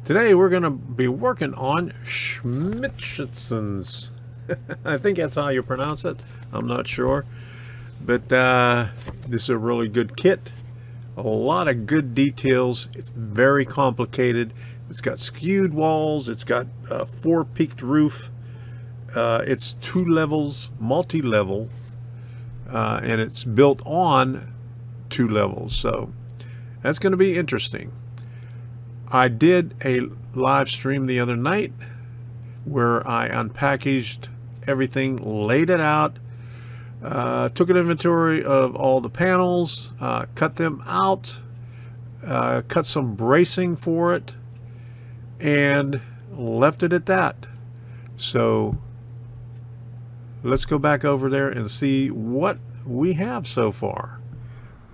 Today we're going to be working on Schmidtchens. I think that's how you pronounce it. I'm not sure. But this is a really good kit. A lot of good details. It's very complicated. It's got skewed walls. It's got a 4-peaked roof. It's 2 levels, multi-level. And it's built on 2 levels. So that's going to be interesting. I did a live stream the other night where I unpackaged everything, laid it out, took an inventory of all the panels, cut them out, cut some bracing for it, and left it at that. So let's go back over there and see what we have so far.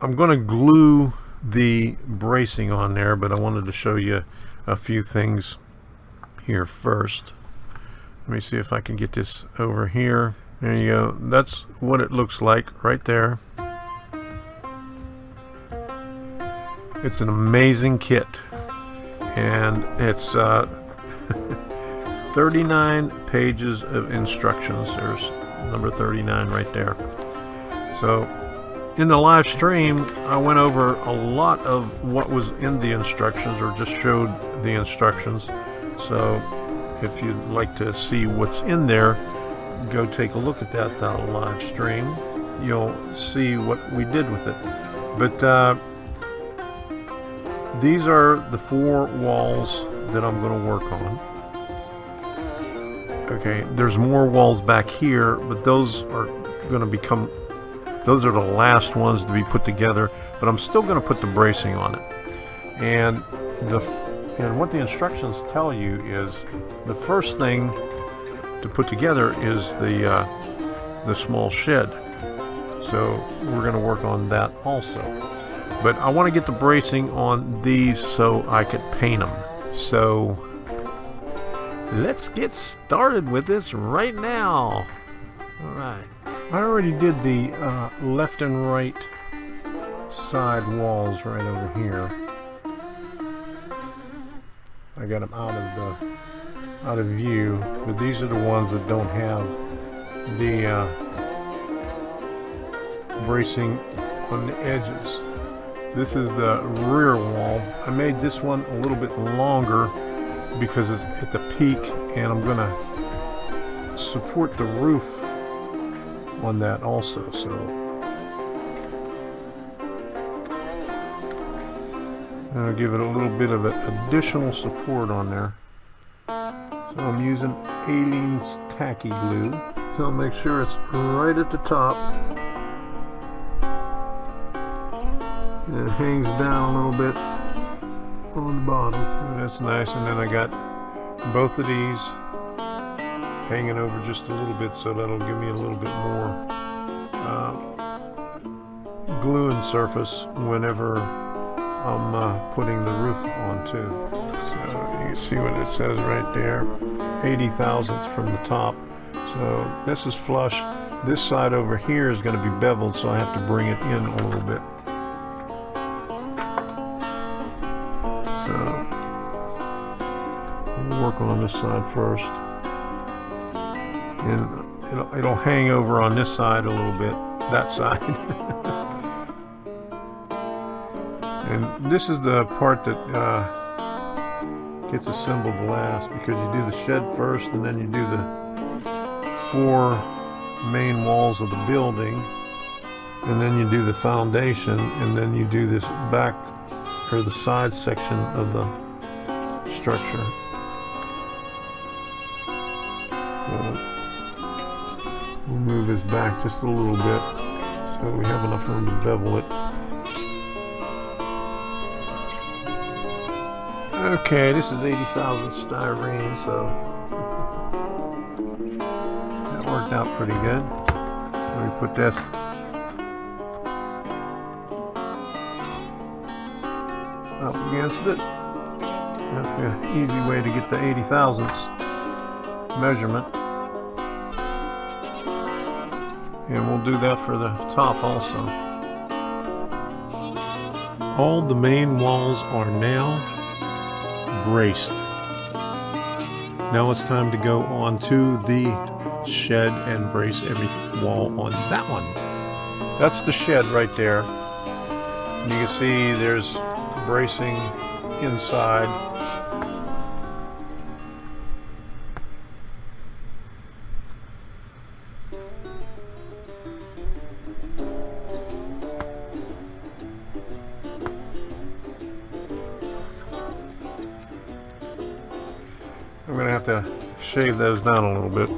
I'm going to glue the bracing on there, but I wanted to show you a few things here first. Let me see if I can get this over here. There you go. That's what it looks like right there. It's an amazing kit, and it's 39 pages of instructions. There's number 39 right there. So in the live stream, I went over a lot of what was in the instructions, or just showed the instructions. So if you'd like to see what's in there, go take a look at that live stream. You'll see what we did with it. But these are the 4 walls that I'm going to work on. Okay, there's more walls back here, but those are going to become... Those are the last ones to be put together, but I'm still going to put the bracing on it. And what the instructions tell you is the first thing to put together is the small shed. So we're going to work on that also. But I want to get the bracing on these so I could paint them. So let's get started with this right now. All right. I already did the left and right side walls right over here. I got them out of view, but these are the ones that don't have the bracing on the edges. This is the rear wall. I made this one a little bit longer because it's at the peak, and I'm going to support the roof on that also. So I'll give it a little bit of additional support on there. So I'm using Aleene's tacky glue. So I'll make sure it's right at the top. And it hangs down a little bit on the bottom. And that's nice. And then I got both of these hanging over just a little bit, so that'll give me a little bit more gluing surface whenever I'm putting the roof on too. So you can see what it says right there, 80 thousandths from the top. So this is flush. This side over here is going to be beveled, so I have to bring it in a little bit. So we'll work on this side first. And it'll hang over on this side a little bit, that side. And this is the part that gets assembled last, because you do the shed first, and then you do the 4 main walls of the building, and then you do the foundation, and then you do this back, or the side section of the structure. So we'll move this back just a little bit so we have enough room to bevel it. Okay, this is 80 thousandths styrene, so that worked out pretty good. Let me put this up against it. That's the easy way to get the 80 thousandths measurement. And we'll do that for the top also. All the main walls are now braced. Now it's time to go on to the shed and brace every wall on that one. That's the shed right there. And you can see there's bracing inside. I'm going to have to shave those down a little bit.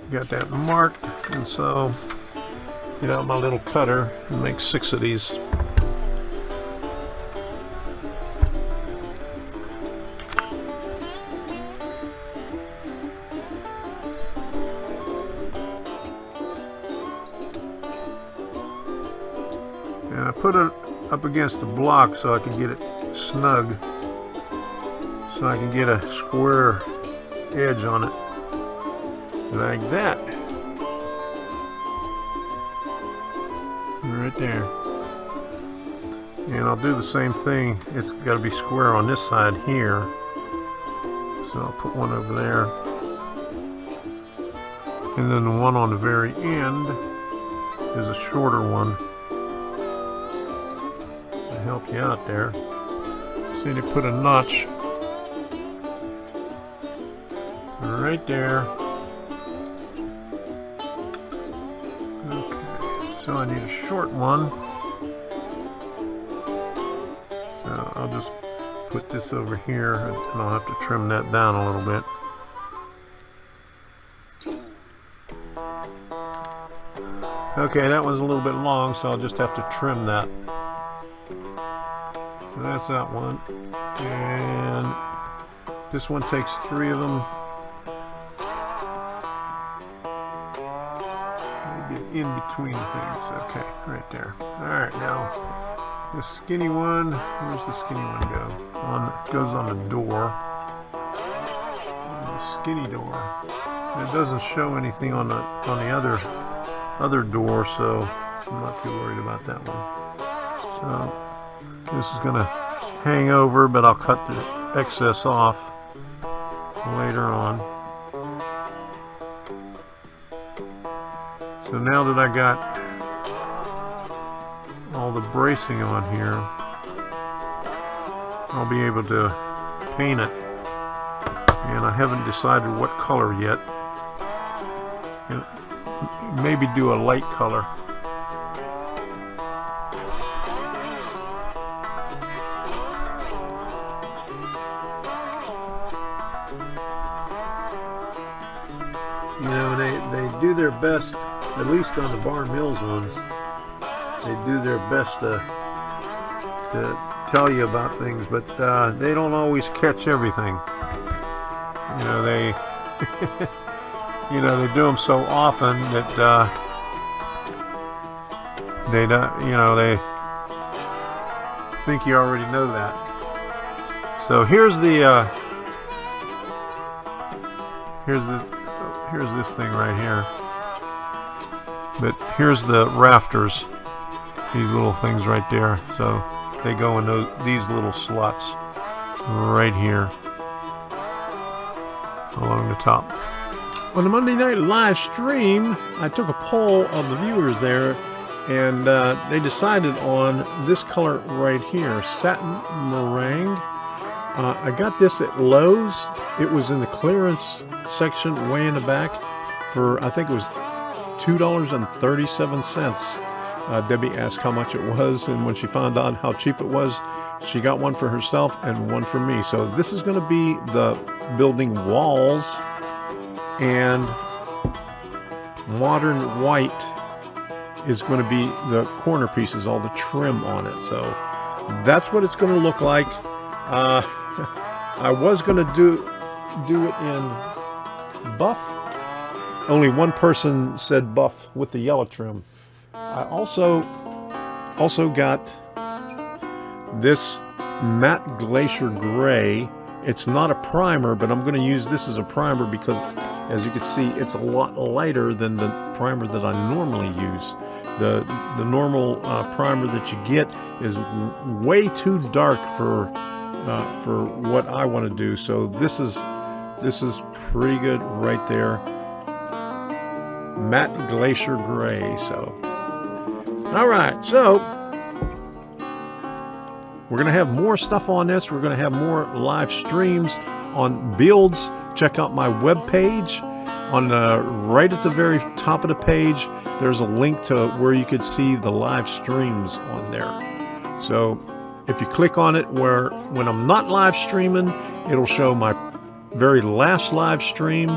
Got that marked, and so get out my little cutter and make 6 of these. And I put it up against the block so I can get it snug, so I can get a square edge on it. Like that. Right there. And I'll do the same thing. It's got to be square on this side here. So I'll put one over there. And then the one on the very end is a shorter one to help you out there. See, they put a notch right there. So I need a short one. So I'll just put this over here, and I'll have to trim that down a little bit. Okay, that was a little bit long, so I'll just have to trim that. So that's that one. And this one takes 3 of them. In between things. Okay, right there. Alright, now the skinny one, where's the skinny one go? Goes on the door. On the skinny door. It doesn't show anything on the other door, so I'm not too worried about that one. So this is gonna hang over, but I'll cut the excess off later on. So now that I got all the bracing on here, I'll be able to paint it. And I haven't decided what color yet. And maybe do a light color. You know, they do their best. At least on the Bar Mills ones, they do their best to tell you about things, but they don't always catch everything. You know, they you know, they do them so often that they don't, you know, they think you already know that. So here's the here's this thing right here. But here's the rafters, these little things right there. So they go in these little slots right here along the top. On the Monday night live stream, I took a poll of the viewers there, and they decided on this color right here, satin meringue. I got this at Lowe's. It was in the clearance section way in the back for, I think it was $2.37. Debbie asked how much it was, and when she found out how cheap it was, she got one for herself and one for me. So this is going to be the building walls, and modern white is going to be the corner pieces, all the trim on it. So that's what it's going to look like. I was going to do it in buff. Only one person said buff with the yellow trim. I also got this matte glacier gray. It's not a primer, but I'm going to use this as a primer because, as you can see, it's a lot lighter than the primer that I normally use. The normal primer that you get is way too dark for what I want to do. So this is pretty good right there. Matte glacier gray. So all right, so we're going to have more stuff on this. We're going to have more live streams on builds. Check out my webpage. On the right at the very top of the page, there's a link to where you could see the live streams on there. So if you click on it, when I'm not live streaming, it'll show my very last live stream.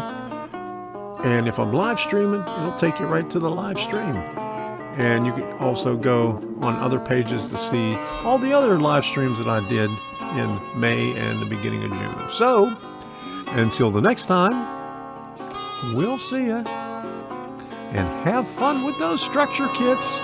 And if I'm live streaming, it'll take you right to the live stream. And you can also go on other pages to see all the other live streams that I did in May and the beginning of June. So until the next time, we'll see ya. And have fun with those structure kits.